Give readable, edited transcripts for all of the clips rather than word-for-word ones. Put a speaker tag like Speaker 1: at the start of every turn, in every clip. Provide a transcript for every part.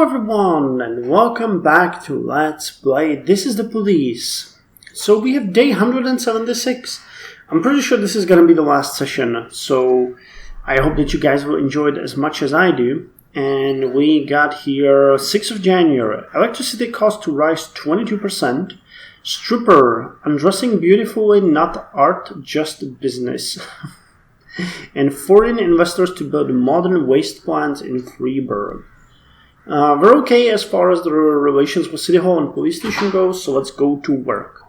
Speaker 1: everyone, and welcome back to Let's Play This is the Police. So we have day 176. I'm pretty sure this is going to be the last session, so I hope that you guys will enjoy it as much as I do. And we got here 6th of January. Electricity cost to rise 22%. Stripper, undressing beautifully, not art, just business. And foreign investors to build modern waste plants in Freiburg. We're okay as far as the relations with City Hall and Police Station goes, so let's go to work.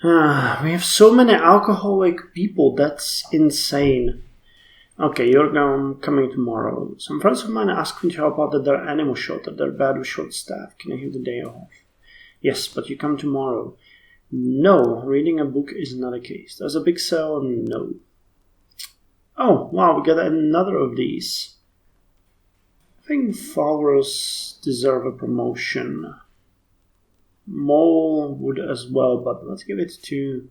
Speaker 1: We have so many alcoholic people, that's insane. Okay, you're coming tomorrow. Some friends of mine asked me to help out at their animal shelter. They're bad with short staff. Can I have the day off? Yes, but you come tomorrow. No, reading a book is not a case. There's a big sale, no. Oh, wow, we got another of these. I think followers deserve a promotion. Mole would as well, but let's give it to...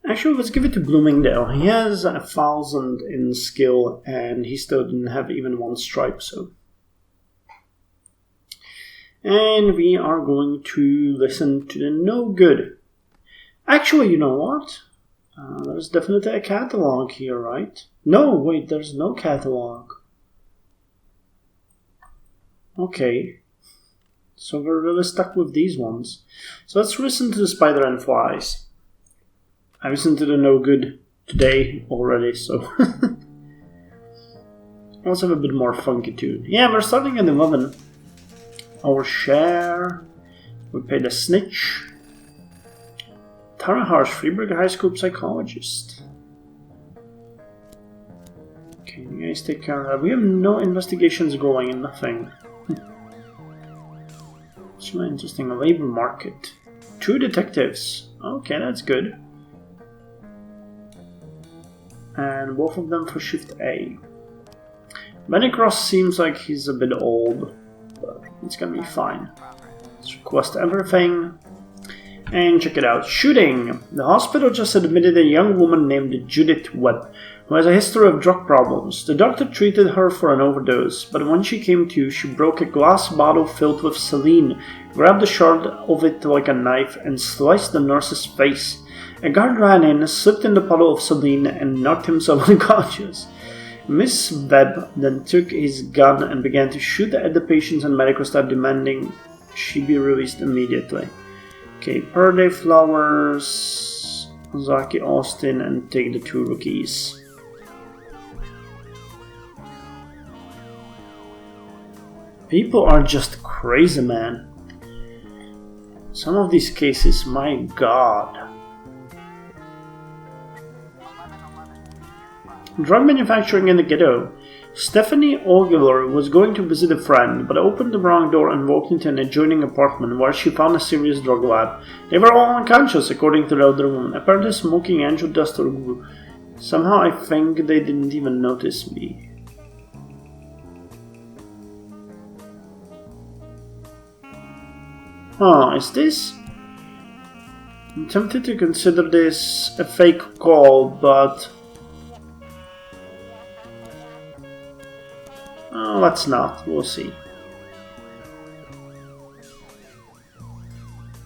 Speaker 1: Actually, let's give it to Bloomingdale. He has 1,000 in skill, and he still didn't have even one stripe, so... And we are going to listen to the no good. Actually, you know what? There's definitely a catalog here, right? No, wait, there's no catalog. Okay. So we're really stuck with these ones. So let's listen to the Spider and Flies. I listened to the no good today already, so... Let's have a bit more funky tune. Yeah, we're starting at 11. Our share, we paid a snitch. Tara Harsh, Freiburg High School psychologist. Okay, you guys take care of that. We have no investigations going, nothing. It's really interesting. A labor market. 2 detectives. Okay, that's good. And both of them for shift A. Benny Cross seems like he's a bit old. But it's gonna be fine. Let's request everything. And check it out. Shooting! The hospital just admitted a young woman named Judith Webb, who has a history of drug problems. The doctor treated her for an overdose, but when she came to, she broke a glass bottle filled with saline, grabbed a shard of it like a knife, and sliced the nurse's face. A guard ran in, slipped in the puddle of saline, and knocked himself unconscious. Miss Webb then took his gun and began to shoot at the patients and medical staff, demanding she be released immediately. Okay, Purday Flowers, Ozaki Austin, and take the 2 rookies. People are just crazy, man. Some of these cases, my god. Drug manufacturing in the ghetto. Stephanie Ogler was going to visit a friend, but opened the wrong door and walked into an adjoining apartment where she found a serious drug lab. They were all unconscious, according to the elder woman, apparently smoking angel dust or glue. Somehow I think they didn't even notice me. Oh, is this? I'm tempted to consider this a fake call, but... let's not, we'll see.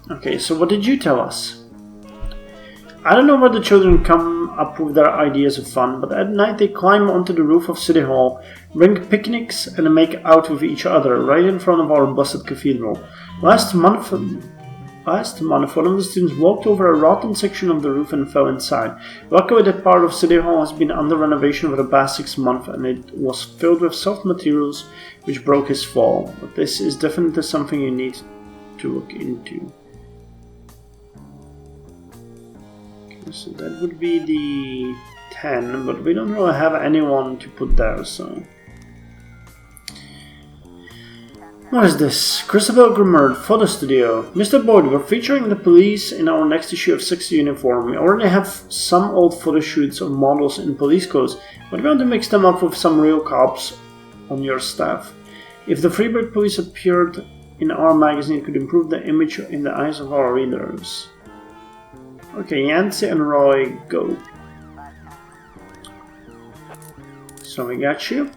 Speaker 1: Okay, so what did you tell us? I don't know where the children come up with their ideas of fun, but at night they climb onto the roof of City Hall, bring picnics and make out with each other right in front of our busted cathedral. Last month, one of the students walked over a rotten section of the roof and fell inside. Luckily, that part of City Hall has been under renovation for the past 6 months, and it was filled with soft materials which broke his fall. But this is definitely something you need to look into. Okay, so that would be the 10, but we don't really have anyone to put there, so... What is this? Christabel Grimard, Photo Studio. Mr. Boyd, we're featuring the police in our next issue of 60 uniform. We already have some old photo shoots of models in police clothes, but we want to mix them up with some real cops on your staff. If the Freiburg police appeared in our magazine, it could improve the image in the eyes of our readers. Okay, Yancy and Roy, go. So we got you.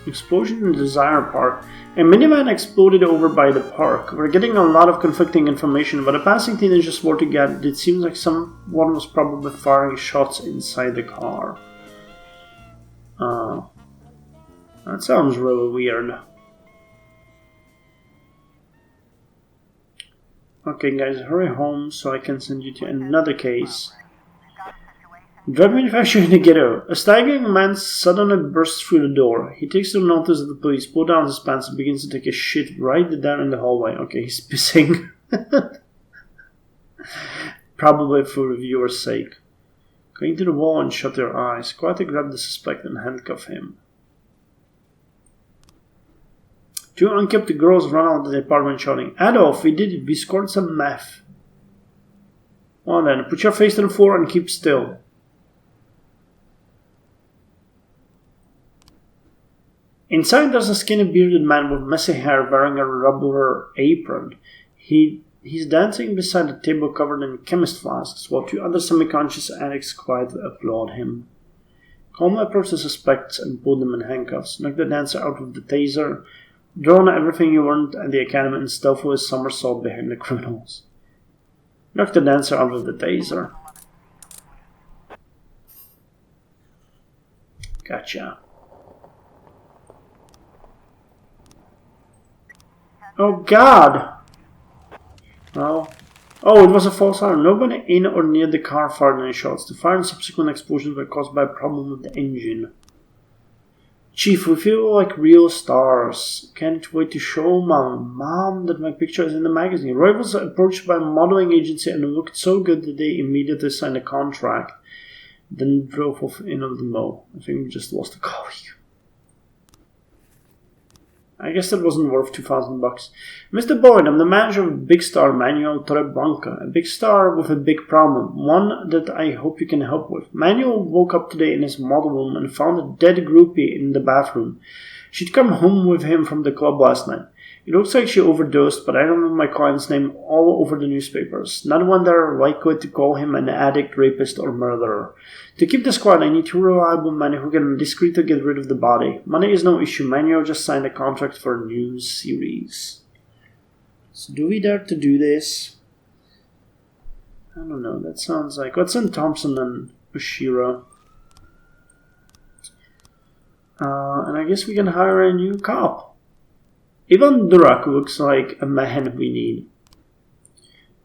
Speaker 1: Explosion in the Desire Park. A minivan exploded over by the park. We're getting a lot of conflicting information, but a passing teenager swore to God it seems like someone was probably firing shots inside the car. That sounds really weird. Okay guys, hurry home so I can send you to another case. Drug manufacturer in the ghetto. A staggering man suddenly bursts through the door. He takes no notice of the police, pulls down his pants and begins to take a shit right down in the hallway. Okay, he's pissing. Probably for the viewer's sake. Going to the wall and shut your eyes. Quietly grab the suspect and handcuff him. Two unkept girls run out of the apartment shouting, Adolf, we did it, we scored some meth. Well then, put your face to the floor and keep still. Inside there's a skinny bearded man with messy hair wearing a rubber apron. He's dancing beside a table covered in chemist flasks while two other semi-conscious addicts quietly applaud him. Calmly approach the suspects and pull them in handcuffs. Knock the dancer out with the taser. Draw on everything you learned at the academy and stealthily somersault behind the criminals. Knock the dancer out with the taser. Gotcha. Oh God! Well, oh, it was a false alarm. Nobody in or near the car fired any shots. The fire and subsequent explosions were caused by a problem with the engine. Chief, we feel like real stars. Can't wait to show my mom that my picture is in the magazine. Roy was approached by a modeling agency and it looked so good that they immediately signed a contract. Then drove off in a limo. I think we just lost a colleague. I guess that wasn't worth $2,000. Mr. Boyd, I'm the manager of Big Star Manuel Torreblanca. A big star with a big problem. One that I hope you can help with. Manuel woke up today in his model room and found a dead groupie in the bathroom. She'd come home with him from the club last night. It looks like she overdosed, but I don't know my client's name all over the newspapers. Not one that are likely to call him an addict, rapist, or murderer. To keep the squad, I need two reliable men who can discreetly get rid of the body. Money is no issue. Manuel just signed a contract for a new series. So do we dare to do this? I don't know. That sounds like... Let's send Thompson and Oshira. And I guess we can hire a new cop. Ivan Durak looks like a man we need.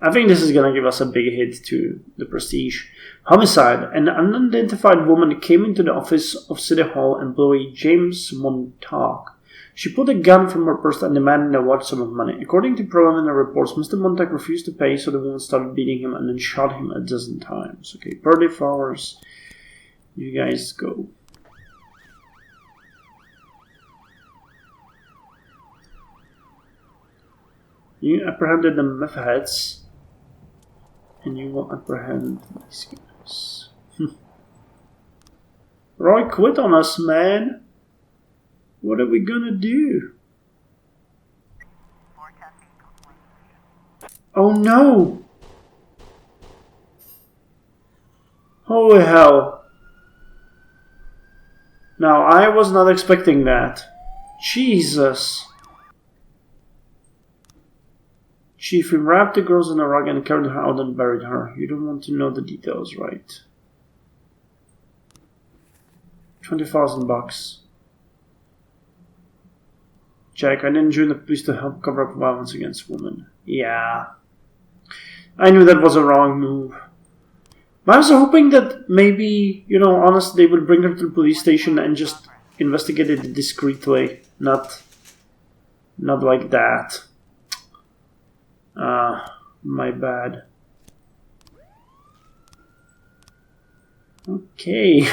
Speaker 1: I think this is gonna give us a big hit to the prestige. Homicide. An unidentified woman came into the office of City Hall employee James Montauk. She pulled a gun from her purse and demanded a large sum of money. According to preliminary reports, Mr. Montauk refused to pay, so the woman started beating him and then shot him a dozen times. Okay, Birdie Flowers, you guys go. You apprehended the meth heads, and you will apprehend these guys. Roy quit on us, man. What are we gonna do? Oh no! Holy hell. Now, I was not expecting that. Jesus. Chief, we wrapped the girls in a rug and carried her out and buried her. You don't want to know the details, right? $20,000. Jack, I didn't join the police to help cover up violence against women. Yeah. I knew that was a wrong move. But I was hoping that maybe, honestly, they would bring her to the police station and just investigate it discreetly. Not like that. My bad. Okay.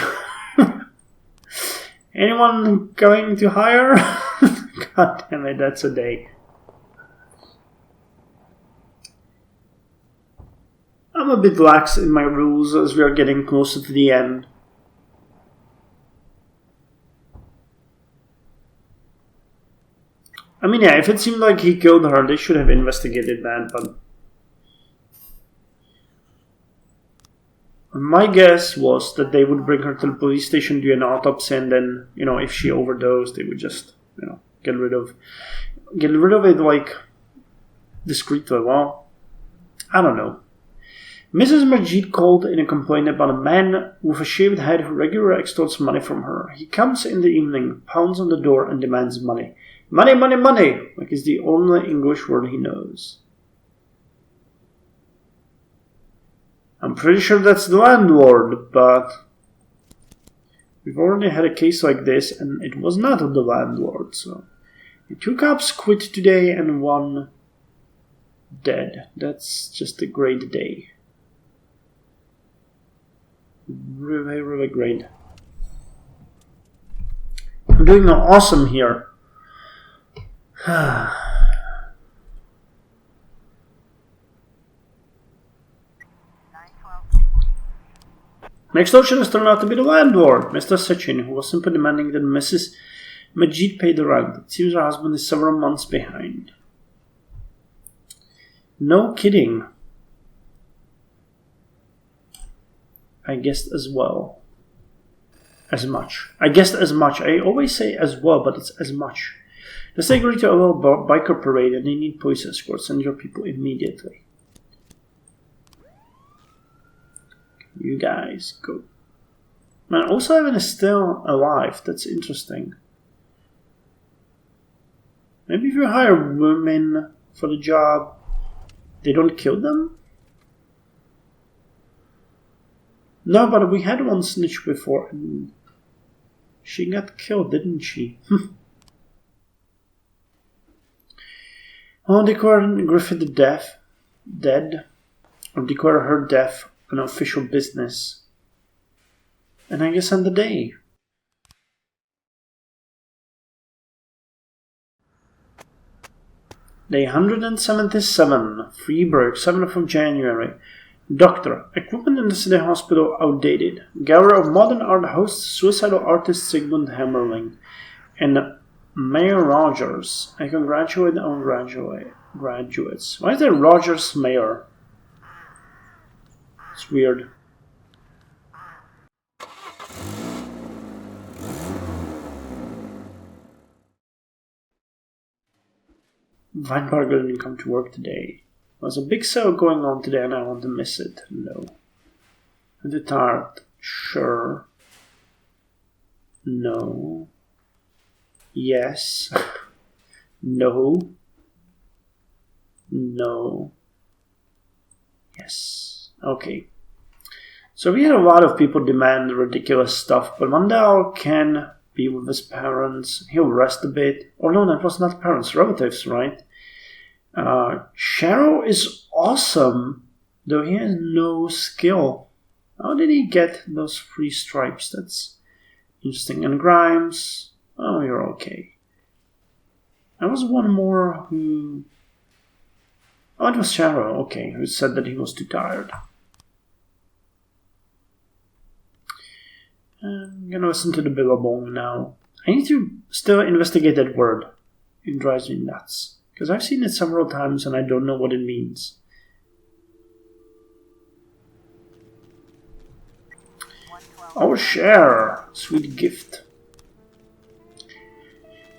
Speaker 1: Anyone going to hire? God damn it, that's a day. I'm a bit lax in my rules as we are getting closer to the end. I mean, yeah, if it seemed like he killed her, they should have investigated that, but... My guess was that they would bring her to the police station, do an autopsy, and then, you know, if she overdosed, they would just, you know, get rid of it, like, discreetly. Well, I don't know. Mrs. Majid called in a complaint about a man with a shaved head who regularly extorts money from her. He comes in the evening, pounds on the door, and demands money. Money, money, money! Like it's the only English word he knows. I'm pretty sure that's the landlord, but we've already had a case like this, and it was not the landlord, so... 2 cops quit today and 1 dead. That's just a great day. Really, really great. I'm doing awesome here. The extortionist turned out to be the landlord, Mr. Sechin, who was simply demanding that Mrs. Majid pay the rent. It seems her husband is several months behind. No kidding. I guessed as well. As much. I guessed as much. I always say as well, but it's as much. Let's agree to a little biker parade and they need police escorts. Send your people immediately. You guys go. Man, also Evan is still alive. That's interesting. Maybe if you hire women for the job, they don't kill them? No, but we had one snitch before and she got killed, didn't she? Oh, declare Griffith dead, or declare her death an official business. And I guess end the day. Day 177, Freeburg, 7th of January. Doctor, equipment in the city hospital outdated. Gallery of modern art hosts suicidal artist Sigmund Hammerling and Mayor Rogers. I congratulate on graduates. Why is there Rogers Mayor? It's weird. Weinberger didn't come to work today. There's a big sale going on today and I want to miss it. No. And the tart. Sure. No. Yes. No. No. Yes. Okay. So we had a lot of people demand ridiculous stuff, but Mandel can be with his parents. He'll rest a bit. Or no, that was not parents, relatives, right? Cheryl is awesome, though he has no skill. How did he get those 3 stripes? That's interesting. And Grimes, oh, you're okay. There was one more who... Oh, it was Cheryl, okay, who said that he was too tired. I'm gonna listen to the Billabong now. I need to still investigate that word. It drives me nuts. Because I've seen it several times and I don't know what it means. Our share. Sweet gift.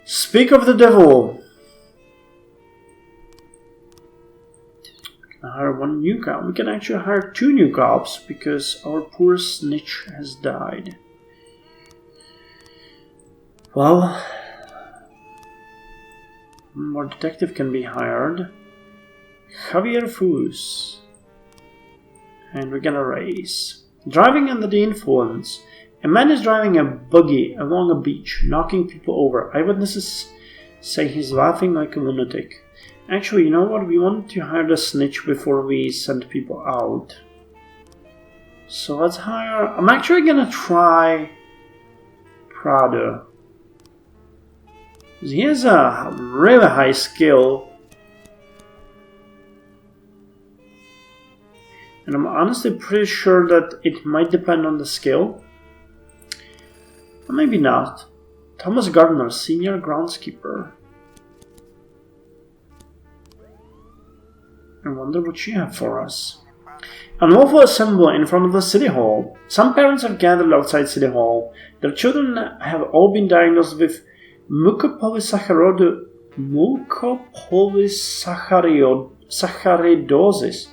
Speaker 1: Speak of the devil. We can hire 1 new cop. We can actually hire 2 new cops because our poor snitch has died. Well... more detective can be hired. Javier Fus. And we're gonna race. Driving under the influence. A man is driving a buggy along a beach, knocking people over. Eyewitnesses say he's laughing like a lunatic. Actually, you know what? We wanted to hire the snitch before we send people out. So let's hire... I'm actually gonna try Prado. He has a really high skill. And I'm honestly pretty sure that it might depend on the skill. Or maybe not. Thomas Gardner, senior groundskeeper. I wonder what you have for us. Unlawful assembly in front of the city hall. Some parents have gathered outside city hall. Their children have all been diagnosed with mucopolysaccharidosis.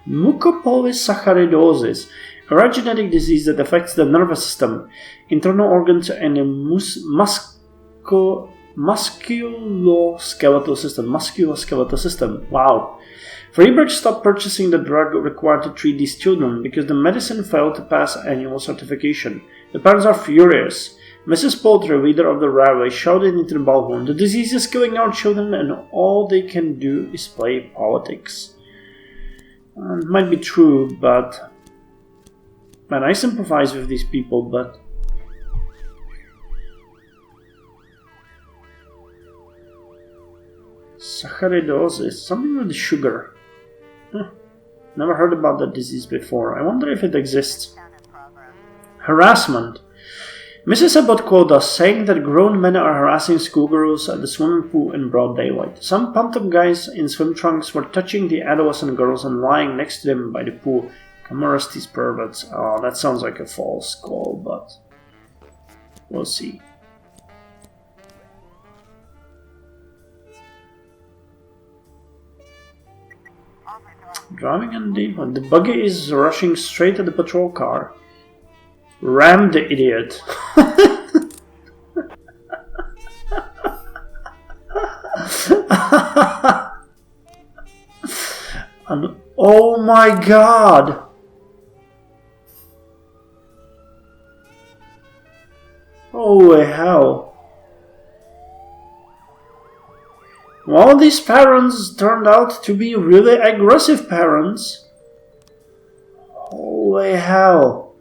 Speaker 1: Mucopolysaccharidosis, a rare genetic disease that affects the nervous system, internal organs, and the musculoskeletal system. Wow. Freiberg stopped purchasing the drug required to treat these children because the medicine failed to pass annual certification. The parents are furious. Mrs. Poultry, leader of the railway, shouted into the ballroom, "The disease is killing our children and all they can do is play politics." It might be true, but... Man, I sympathize with these people, but... Saccharidosis, something with sugar. Never heard about that disease before. I wonder if it exists. Harassment. Mrs. Abbott called us, saying that grown men are harassing schoolgirls at the swimming pool in broad daylight. Some pumped-up guys in swim trunks were touching the adolescent girls and lying next to them by the pool. Come arrest these perverts. Oh, that sounds like a false call, but we'll see. Driving in the buggy is rushing straight at the patrol car. Ram the idiot. And oh my god! Holy hell. Well, these parents turned out to be really aggressive parents. Holy hell.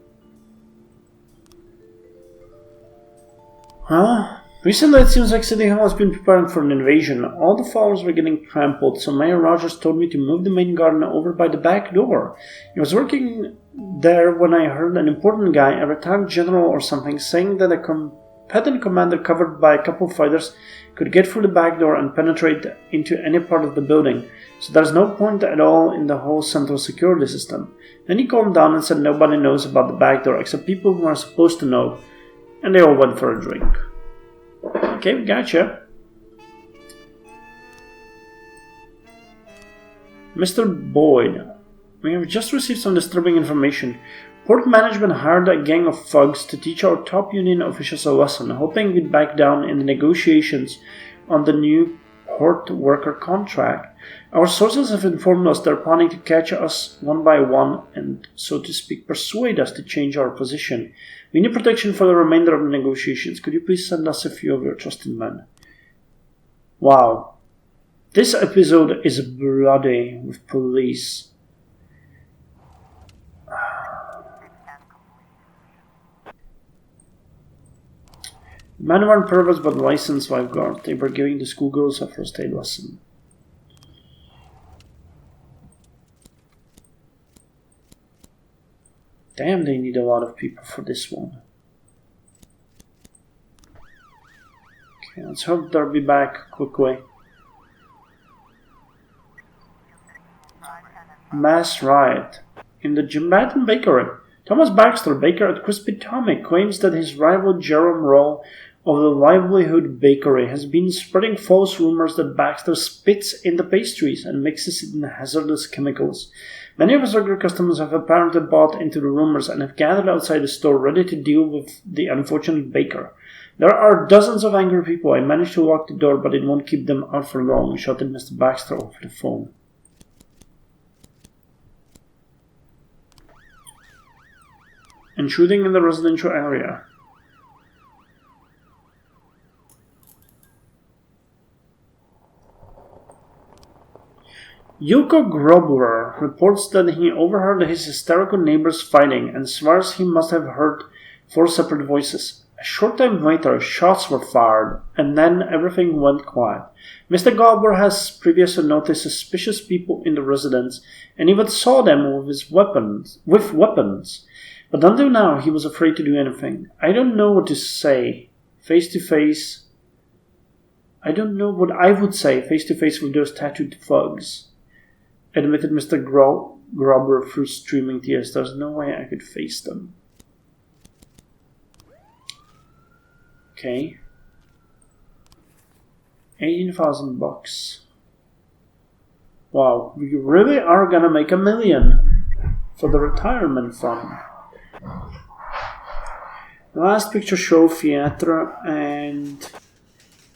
Speaker 1: Well, recently it seems like City Hall has been preparing for an invasion. All the flowers were getting trampled, so Mayor Rogers told me to move the main garden over by the back door. He was working there when I heard an important guy, a retired general or something, saying that a competent commander covered by a couple of fighters could get through the back door and penetrate into any part of the building, so there's no point at all in the whole central security system. Then he calmed down and said nobody knows about the back door except people who are supposed to know, and they all went for a drink. Okay, gotcha. Mr. Boyd, we have just received some disturbing information. Port management hired a gang of thugs to teach our top union officials a lesson, hoping we'd back down in the negotiations on the new port worker contract. Our sources have informed us they're planning to catch us one by one and, so to speak, persuade us to change our position. We need protection for the remainder of the negotiations. Could you please send us a few of your trusted men? Wow. This episode is bloody with police. Men weren't perverts but licensed lifeguards. They were giving the schoolgirls a first aid lesson. Damn, they need a lot of people for this one. Okay, let's hope they'll be back quickly. Mass riot. In the Jimbatten Bakery, Thomas Baxter, baker at Crispy Tommy, claims that his rival Jerome Roll of the Livelihood Bakery has been spreading false rumors that Baxter spits in the pastries and mixes it in hazardous chemicals. Many of his regular customers have apparently bought into the rumors and have gathered outside the store ready to deal with the unfortunate baker. There are dozens of angry people. I managed to lock the door, but it won't keep them out for long, shouted Mr. Baxter over the phone. And shooting in the residential area. Yuko Grobler reports that he overheard his hysterical neighbors fighting and swears he must have heard 4 separate voices. A short time later, shots were fired, and then everything went quiet. Mr. Grobler has previously noticed suspicious people in the residence, and even saw them with weapons. But until now, he was afraid to do anything. I don't know what to say face to face. I don't know what I would say face to face with those tattooed thugs, admitted Mr. grubber through streaming tears. There's no way I could face them. Okay. 18,000 bucks. Wow, we really are gonna make $1 million for the retirement fund. The last picture show theater and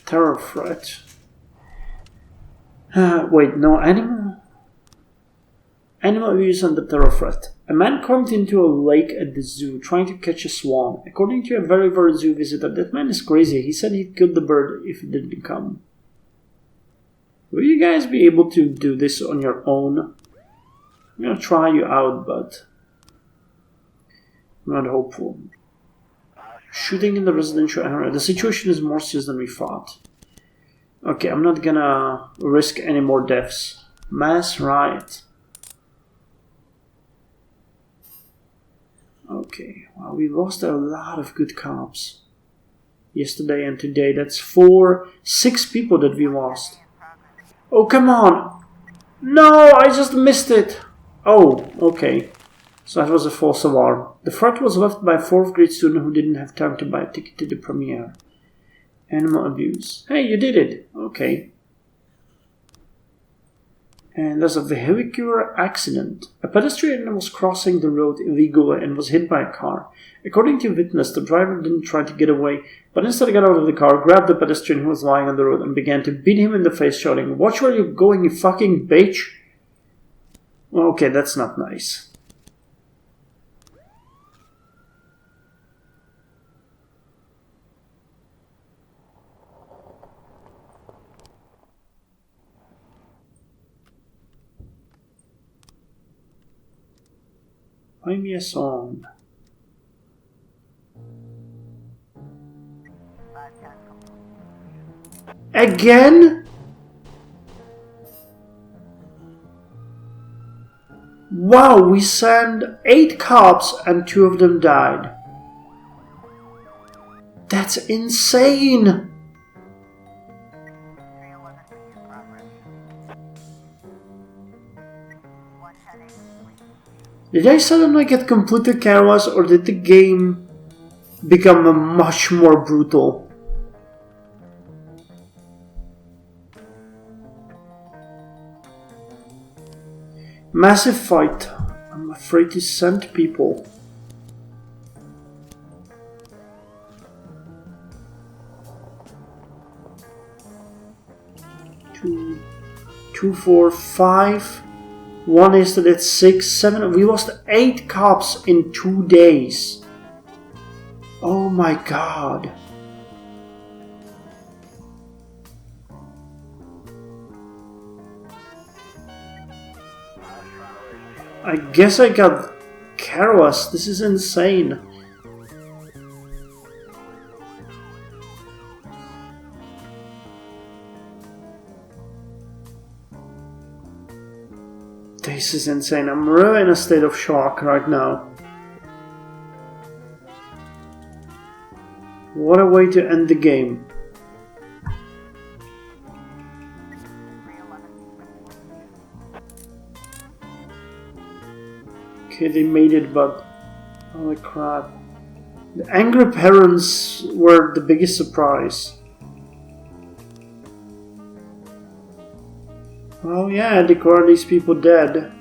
Speaker 1: terror threat. Wait, no, animal abuse and the terror threat. A man climbed into a lake at the zoo trying to catch a swan. According to a very zoo visitor, that man is crazy. He said he'd kill the bird if it didn't come. Will you guys be able to do this on your own? I'm gonna try you out, but I'm not hopeful. Shooting in the residential area. The situation is more serious than we thought. Okay, I'm not gonna risk any more deaths. Mass riot. Okay, well, we lost a lot of good cops. Yesterday and today. That's 6 people that we lost. Oh, come on! No, I just missed it! Oh, okay. So that was a false alarm. The threat was left by a 4th grade student who didn't have time to buy a ticket to the premiere. Animal abuse. Hey, you did it! Okay. And there's a vehicular accident. A pedestrian was crossing the road illegally and was hit by a car. According to a witness, the driver didn't try to get away, but instead got out of the car, grabbed the pedestrian who was lying on the road and began to beat him in the face, shouting, "Watch where you're going, you fucking bitch!" Okay, that's not nice. Find me a song. Again? Wow, we sent 8 cops and 2 of them died. That's insane! Did I suddenly get completely careless, or did the game become much more brutal? Massive fight. I'm afraid to send people. Two, 4, 5. 1 is that it's 6, 7. We lost 8 cops in 2 days. Oh my god. I guess I got careless. This is insane. This is insane. I'm really in a state of shock right now. What a way to end the game. Okay, they made it, but holy crap. The angry parents were the biggest surprise. Oh yeah, declare these people dead.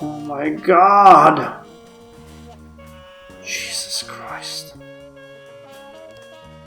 Speaker 1: Oh my god! Jesus Christ.